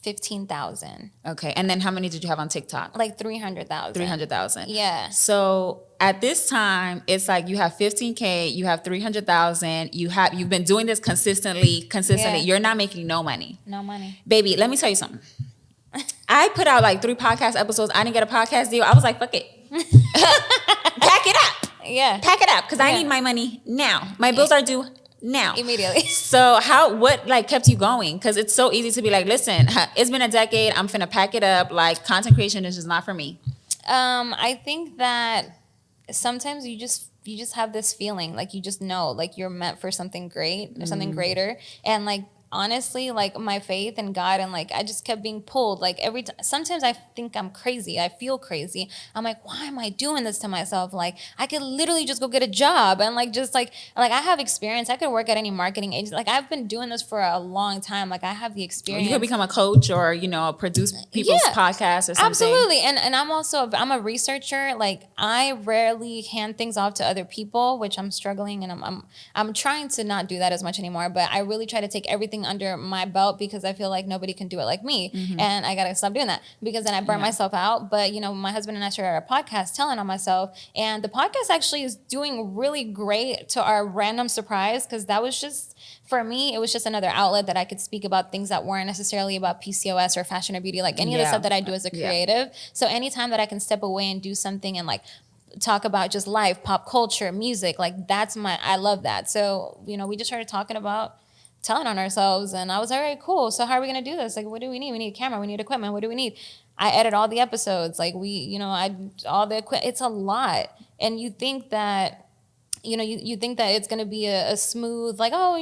Speaker 1: 15,000.
Speaker 2: Okay. And then how many did you have on TikTok?
Speaker 1: Like 300,000.
Speaker 2: 300,000.
Speaker 1: Yeah.
Speaker 2: So at this time, it's like you have 15K, you have 300,000, you've been doing this consistently. Yeah. You're not making no money.
Speaker 1: No money.
Speaker 2: Baby, let me tell you something. I put out like 3 podcast episodes. I didn't get a podcast deal. I was like, fuck it. Pack it up.
Speaker 1: Yeah.
Speaker 2: Pack it up, because I need my money now. My bills are due now.
Speaker 1: Immediately.
Speaker 2: So what like kept you going? Because it's so easy to be like, listen, it's been a decade. I'm finna pack it up. Like content creation is just not for me.
Speaker 1: I think that sometimes you just have this feeling like you just know like you're meant for something great or something greater, and like honestly, like my faith in God, and like I just kept being pulled like every time. Sometimes I think I'm crazy, I feel crazy, I'm like, why am I doing this to myself? Like I could literally just go get a job and like just like I have experience, I could work at any marketing agency, like I've been doing this for a long time, like I have the experience.
Speaker 2: You could become a coach or produce people's podcasts or something.
Speaker 1: Absolutely. And I'm a researcher. Like I rarely hand things off to other people, which I'm struggling, and I'm trying to not do that as much anymore, but I really try to take everything under my belt because I feel like nobody can do it like me. And I got to stop doing that because then I burn myself out. But, my husband and I started our podcast, Telling on Myself. And the podcast actually is doing really great, to our random surprise, because that was just, for me, it was just another outlet that I could speak about things that weren't necessarily about PCOS or fashion or beauty, like any of the stuff that I do as a creative. So anytime that I can step away and do something and like talk about just life, pop culture, music, like I love that. So, we just started talking about telling on ourselves, and I was all right, cool. So how are we gonna do this? Like, what do we need? We need a camera, we need equipment, what do we need? I edit all the episodes, like all the equipment. It's a lot, and you think that you think that it's going to be a smooth, like, oh,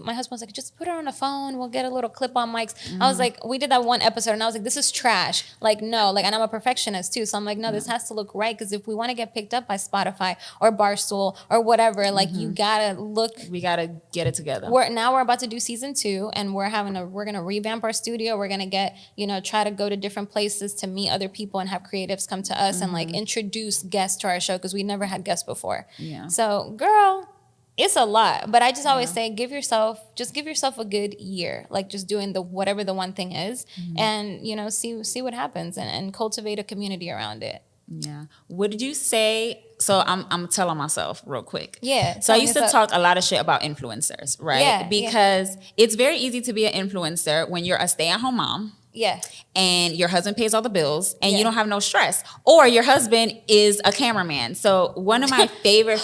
Speaker 1: my husband's like, just put her on the phone. We'll get a little clip-on mics. I was like, we did that one episode, and I was like, this is trash. Like, no, like, and I'm a perfectionist too. So I'm like, no, this has to look right. Because if we want to get picked up by Spotify or Barstool or whatever, like, you got to look.
Speaker 2: We got to get it together.
Speaker 1: We're about to do season 2, and we're going to revamp our studio. We're going to get, try to go to different places to meet other people and have creatives come to us and like introduce guests to our show, because we never had guests before. Yeah. So, girl, it's a lot. But I just always say, give yourself a good year. Like, just doing whatever the one thing is, and, see what happens, and cultivate a community around it.
Speaker 2: Yeah. What did you say? So I'm telling myself real quick.
Speaker 1: Yeah.
Speaker 2: So I used to talk a lot of shit about influencers, right?
Speaker 1: Yeah,
Speaker 2: because it's very easy to be an influencer when you're a stay-at-home mom.
Speaker 1: Yeah.
Speaker 2: And your husband pays all the bills and you don't have no stress. Or your husband is a cameraman. So one of my favorite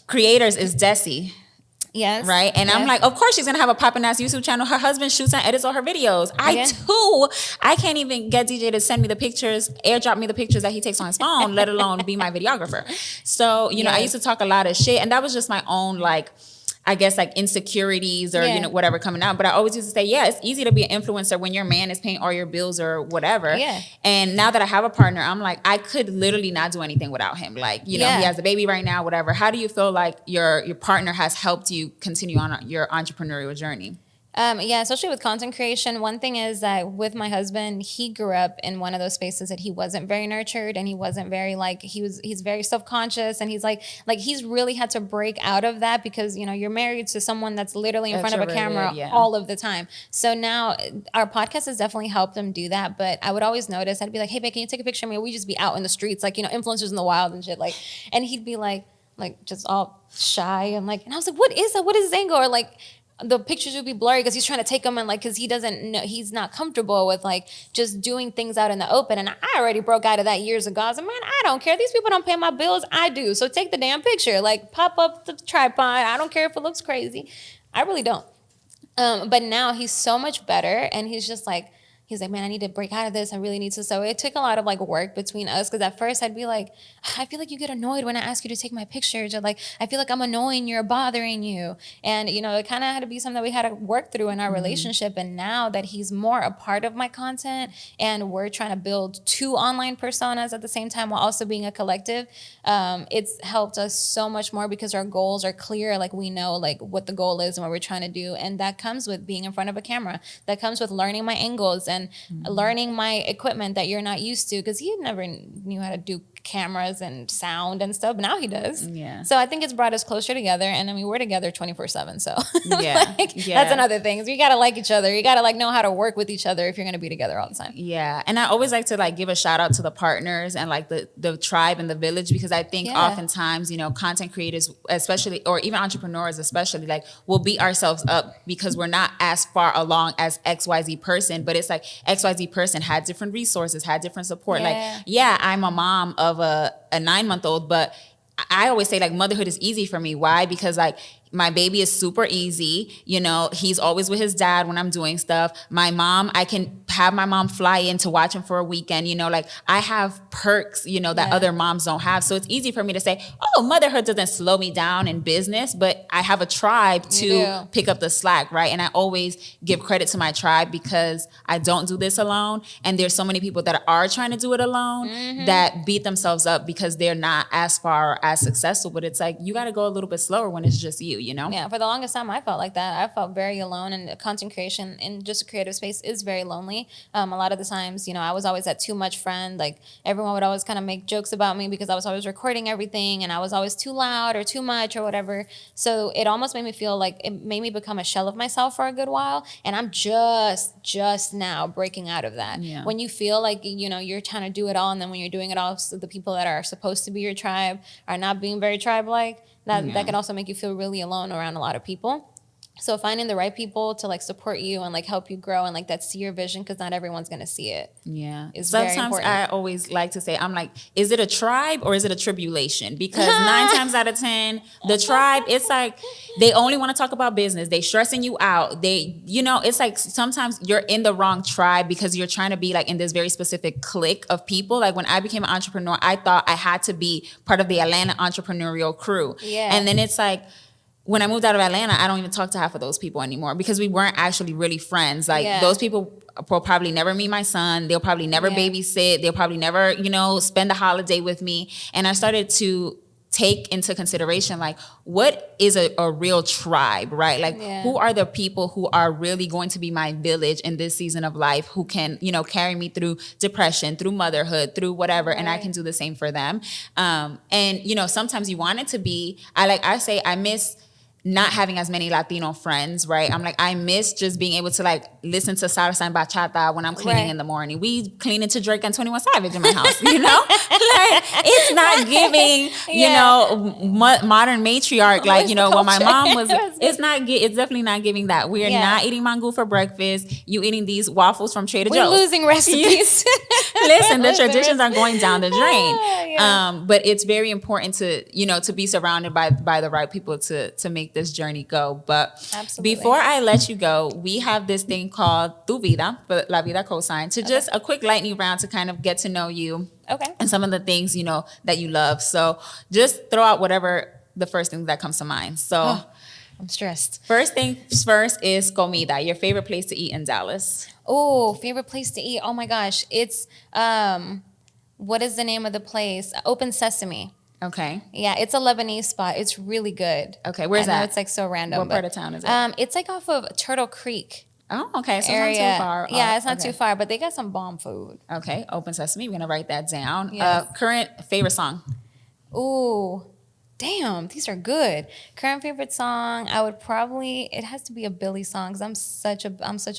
Speaker 2: creators is Desi.
Speaker 1: Yes.
Speaker 2: Right. And I'm like, of course she's going to have a poppin' ass YouTube channel. Her husband shoots and edits all her videos. I can't even get DJ to send me the pictures, airdrop me the pictures that he takes on his phone, let alone be my videographer. So, I used to talk a lot of shit, and that was just my own, like, I guess, like, insecurities or, whatever coming out. But I always used to say, it's easy to be an influencer when your man is paying all your bills or whatever. Yeah. And now that I have a partner, I'm like, I could literally not do anything without him. Like, he has a baby right now, whatever. How do you feel like your partner has helped you continue on your entrepreneurial journey?
Speaker 1: Especially with content creation. One thing is that with my husband, he grew up in one of those spaces that he wasn't very nurtured, and he wasn't very, like, he's very self-conscious, and he's like he's really had to break out of that, because, you're married to someone that's literally in front of a camera all of the time. So now our podcast has definitely helped him do that. But I would always notice, I'd be like, hey, babe, can you take a picture of me? We just be out in the streets, like, influencers in the wild and shit, like, and he'd be like just all shy and like, and I was like, what is that? What is his angle? Or like, the pictures would be blurry because he's trying to take them, and like, because he doesn't know, he's not comfortable with like just doing things out in the open. And I already broke out of that years ago. I was like, man, I don't care. These people don't pay my bills. I do. So take the damn picture. Like, pop up the tripod. I don't care if it looks crazy. I really don't. But now he's so much better, and he's like, man, I need to break out of this. I really need to. So it took a lot of like work between us, because at first I'd be like, I feel like you get annoyed when I ask you to take my pictures, or like, I feel like I'm annoying you or bothering you. And, it kind of had to be something that we had to work through in our relationship. And now that he's more a part of my content, and we're trying to build 2 online personas at the same time while also being a collective, it's helped us so much more, because our goals are clear. Like, we know like what the goal is and what we're trying to do. And that comes with being in front of a camera. That comes with learning my angles and learning my equipment that you're not used to, because he never knew how to do cameras and sound and stuff. Now he does. Yeah. So I think it's brought us closer together, and I mean, we're together 24/7. So that's another thing. You gotta like each other. You gotta like know how to work with each other if you're gonna be together all the time.
Speaker 2: Yeah. And I always like to like give a shout out to the partners and like the tribe and the village, because I think oftentimes, content creators, especially, or even entrepreneurs especially, like, we'll beat ourselves up because we're not as far along as XYZ person, but it's like XYZ person had different resources, had different support. Like, I'm a mom of a 9-month-old, but I always say like motherhood is easy for me. Why? Because like my baby is super easy. You know, he's always with his dad when I'm doing stuff. My mom, I can have my mom fly in to watch him for a weekend. You know, like I have perks, you know, that other moms don't have. So it's easy for me to say, oh, motherhood doesn't slow me down in business, but I have a tribe to pick up the slack, right? And I always give credit to my tribe because I don't do this alone. And there's so many people that are trying to do it alone that beat themselves up because they're not as far or as successful. But it's like, you got to go a little bit slower when it's just you know?
Speaker 1: Yeah, for the longest time, I felt like that. I felt very alone, and content creation in just a creative space is very lonely. A lot of the times, you know, I was always that too much friend. Like, everyone would always kind of make jokes about me because I was always recording everything, and I was always too loud or too much or whatever. So it almost made me feel like it made me become a shell of myself for a good while. And I'm just now breaking out of that. Yeah. When you feel like, you know, you're trying to do it all, and then when you're doing it all, so the people that are supposed to be your tribe are not being very tribe-like, that can also make you feel really alone around a lot of people. So finding the right people to like support you and like help you grow and like that see your vision, because not everyone's going to see it. Yeah.
Speaker 2: Sometimes I always like to say, I'm like, is it a tribe or is it a tribulation? Because 9 times out of 10, the tribe, it's like they only want to talk about business. They stressing you out. They, you know, it's like sometimes you're in the wrong tribe because you're trying to be like in this very specific clique of people. Like when I became an entrepreneur, I thought I had to be part of the Atlanta entrepreneurial crew. Yeah. And then it's like, when I moved out of Atlanta, I don't even talk to half of those people anymore because we weren't actually really friends. Like those people will probably never meet my son. They'll probably never babysit. They'll probably never, you know, spend a holiday with me. And I started to take into consideration, like, what is a real tribe, right? Like, who are the people who are really going to be my village in this season of life, who can, you know, carry me through depression, through motherhood, through whatever, and I can do the same for them. And, you know, sometimes you want it to be, I miss not having as many Latino friends, right? I'm like, I miss just being able to like listen to salsa and bachata when I'm cleaning in the morning. We clean into Drake and 21 Savage in my house, you know? Like, it's not giving, you know, modern matriarch, like, you know, when my mom was, it's definitely not giving that. We are not eating mango for breakfast. You eating these waffles from Trader Joe's.
Speaker 1: We're losing recipes.
Speaker 2: Listen, the traditions are going down the drain. But it's very important to, you know, to be surrounded by the right people to make this journey go. But before I let you go, we have this thing called Tu Vida, for La Vida COSIGN, to just a quick lightning round to kind of get to know you. Okay. And some of the things, you know, that you love. So just throw out whatever the first thing that comes to mind. So
Speaker 1: I'm stressed.
Speaker 2: First things first is comida, your favorite place to eat in Dallas.
Speaker 1: Oh, favorite place to eat. Oh my gosh. It's what is the name of the place? Open Sesame. Okay. Yeah, it's a Lebanese spot. It's really good.
Speaker 2: Okay, where's that?
Speaker 1: It's like so random.
Speaker 2: What part of town is it?
Speaker 1: It's like off of Turtle Creek.
Speaker 2: Oh, okay. So it's not too far.
Speaker 1: Yeah, it's not too far, but they got some bomb food.
Speaker 2: Okay, Open Sesame. We're gonna write that down. Yes. Current favorite song.
Speaker 1: Ooh. Damn, these are good. Current favorite song, I would probably, it has to be a Billie song because I'm such a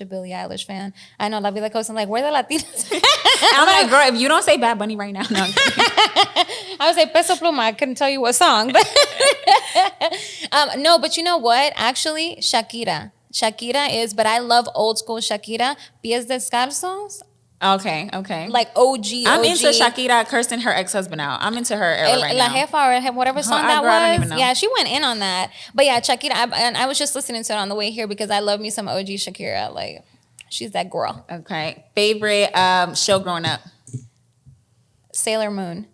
Speaker 1: Billie Eilish fan. I know La Vida COSIGN, like, where the Latinas?
Speaker 2: I'm like, girl, if you don't say Bad Bunny right now, no.
Speaker 1: I would say Peso Pluma. I couldn't tell you what song. But no, but you know what? Actually, Shakira. Shakira is, but I love old school Shakira. Pies Descalzos.
Speaker 2: Okay.
Speaker 1: Like OG.
Speaker 2: I'm into Shakira cursing her ex-husband out. I'm into her era right
Speaker 1: La
Speaker 2: now.
Speaker 1: Jefa or whatever song that was. I don't even know. Yeah, she went in on that. But yeah, Shakira, I was just listening to it on the way here because I love me some OG Shakira. Like, she's that girl.
Speaker 2: Okay. Favorite show growing up?
Speaker 1: Sailor Moon.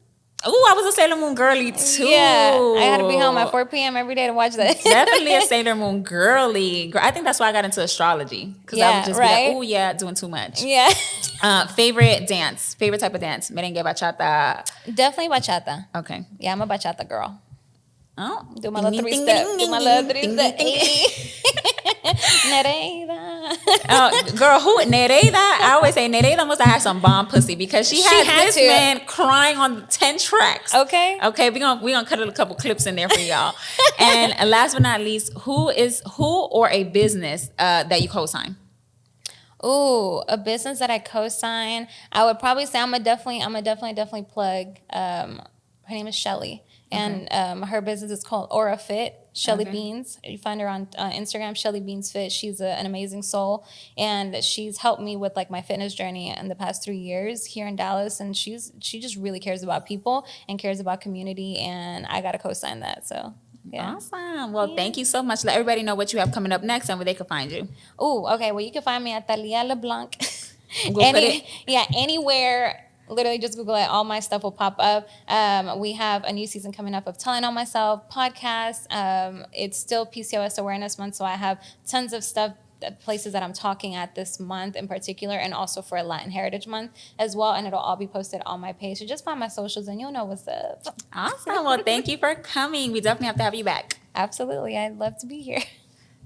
Speaker 2: Oh, I was a Sailor Moon girly too.
Speaker 1: Yeah, I had to be home at 4 p.m. every day to watch that.
Speaker 2: Definitely a Sailor Moon girly. I think that's why I got into astrology. Because I would just be like, oh yeah, doing too much. Yeah. Favorite dance? Favorite type of dance? Merengue, bachata?
Speaker 1: Definitely bachata.
Speaker 2: Okay.
Speaker 1: Yeah, I'm a bachata girl.
Speaker 2: Oh.
Speaker 1: Do my little 3-step. Do my little 3-step. Nereida.
Speaker 2: Oh, girl, who? Nereida? I always say Nereida must have had some bomb pussy because she had this man crying on 10 tracks. Okay, we're gonna cut a couple clips in there for y'all. And last but not least, who or a business that you co-sign?
Speaker 1: Ooh, a business that I co-sign. I would probably say I'm a definitely plug. Her name is Shelly. And her business is called Aura Fit. Shelly
Speaker 2: Okay.
Speaker 1: Beans. You find her on Instagram, Shelly Beans Fit. She's an amazing soul, and she's helped me with like my fitness journey in the past 3 years here in Dallas. And she just really cares about people and cares about community, and I gotta co-sign that. So yeah.
Speaker 2: Awesome. Well, thank you so much. Let everybody know what you have coming up next and where they can find you.
Speaker 1: Oh, okay. Well, you can find me at Thalia LeBlanc.
Speaker 2: We'll put it.
Speaker 1: Yeah, anywhere. Literally, just Google it. All my stuff will pop up. We have a new season coming up of Telling on Myself podcast. It's still PCOS Awareness Month, so I have tons of stuff, places that I'm talking at this month in particular, and also for Latin Heritage Month as well. And it'll all be posted on my page. So just find my socials, and you'll know what's up.
Speaker 2: Awesome. Well, thank you for coming. We definitely have to have you back.
Speaker 1: Absolutely, I'd love to be here.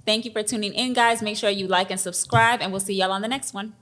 Speaker 2: Thank you for tuning in, guys. Make sure you like and subscribe, and we'll see y'all on the next one.